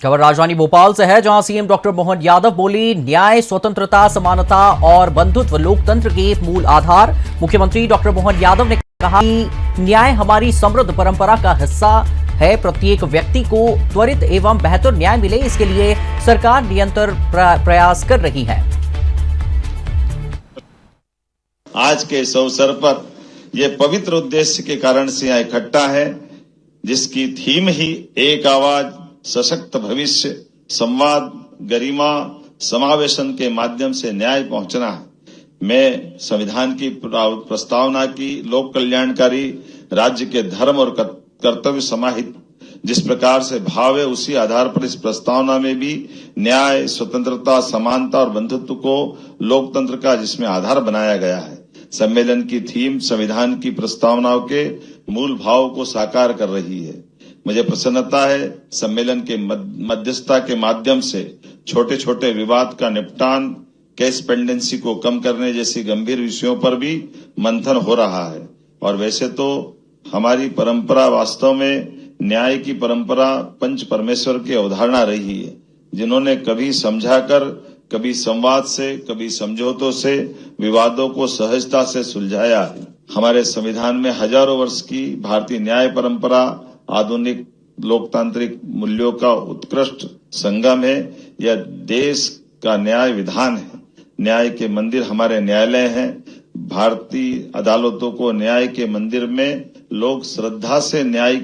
खबर राजधानी भोपाल से है, जहां सीएम डॉक्टर मोहन यादव बोली, न्याय, स्वतंत्रता, समानता और बंधुत्व लोकतंत्र के मूल आधार। मुख्यमंत्री डॉक्टर मोहन यादव ने कहा कि न्याय हमारी समृद्ध परंपरा का हिस्सा है। प्रत्येक व्यक्ति को त्वरित एवं बेहतर न्याय मिले, इसके लिए सरकार निरंतर प्रयास कर रही है। आज के इस अवसर पर यह पवित्र उद्देश्य के कारण से यहाँ इकट्ठा है, जिसकी थीम ही एक आवाज, सशक्त भविष्य, संवाद, गरिमा, समावेशन के माध्यम से न्याय पहुंचना है। मैं संविधान की प्रस्तावना की लोक कल्याणकारी राज्य के धर्म और कर्तव्य समाहित जिस प्रकार से भाव है, उसी आधार पर इस प्रस्तावना में भी न्याय, स्वतंत्रता, समानता और बंधुत्व को लोकतंत्र का जिसमें आधार बनाया गया है। सम्मेलन की थीम संविधान की प्रस्तावनाओं के मूल भाव को साकार कर रही है। मुझे प्रसन्नता है, सम्मेलन के मध्यस्थता के माध्यम से छोटे छोटे विवाद का निपटान, केस पेंडेंसी को कम करने जैसी गंभीर विषयों पर भी मंथन हो रहा है। और वैसे तो हमारी परंपरा वास्तव में न्याय की परंपरा पंच परमेश्वर की अवधारणा रही है, जिन्होंने कभी समझाकर, कभी संवाद से, कभी समझौतों से विवादों को सहजता से सुलझाया है। हमारे संविधान में हजारों वर्ष की भारतीय न्याय परंपरा आधुनिक लोकतांत्रिक मूल्यों का उत्कृष्ट संगम है। यह देश का न्याय विधान है। न्याय के मंदिर हमारे न्यायालय हैं। भारतीय अदालतों को न्याय के मंदिर में लोग श्रद्धा से न्याय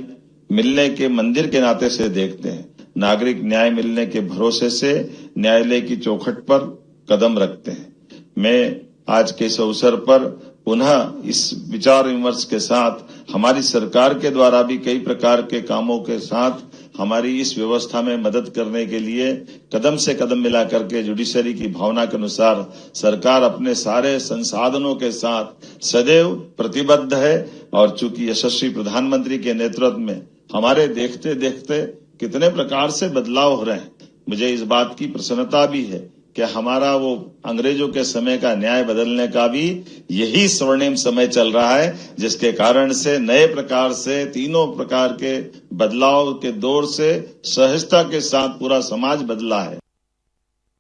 मिलने के मंदिर के नाते से देखते हैं। नागरिक न्याय मिलने के भरोसे से न्यायालय की चौखट पर कदम रखते हैं। मैं आज के इस अवसर पर पुनः इस विचार विमर्श के साथ हमारी सरकार के द्वारा भी कई प्रकार के कामों के साथ हमारी इस व्यवस्था में मदद करने के लिए कदम से कदम मिला करके जुडिशरी की भावना के अनुसार सरकार अपने सारे संसाधनों के साथ सदैव प्रतिबद्ध है। और चूंकि यशस्वी प्रधानमंत्री के नेतृत्व में हमारे देखते देखते कितने प्रकार से बदलाव हो रहे हैं, मुझे इस बात की प्रसन्नता भी है कि हमारा वो अंग्रेजों के समय का न्याय बदलने का भी यही स्वर्णिम समय चल रहा है, जिसके कारण से नए प्रकार से तीनों प्रकार के बदलाव के दौर से सहजता के साथ पूरा समाज बदला है।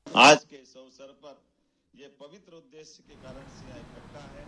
आज के इस अवसर पर यह पवित्र उद्देश्य के कारण से यहाँ इकट्ठा है।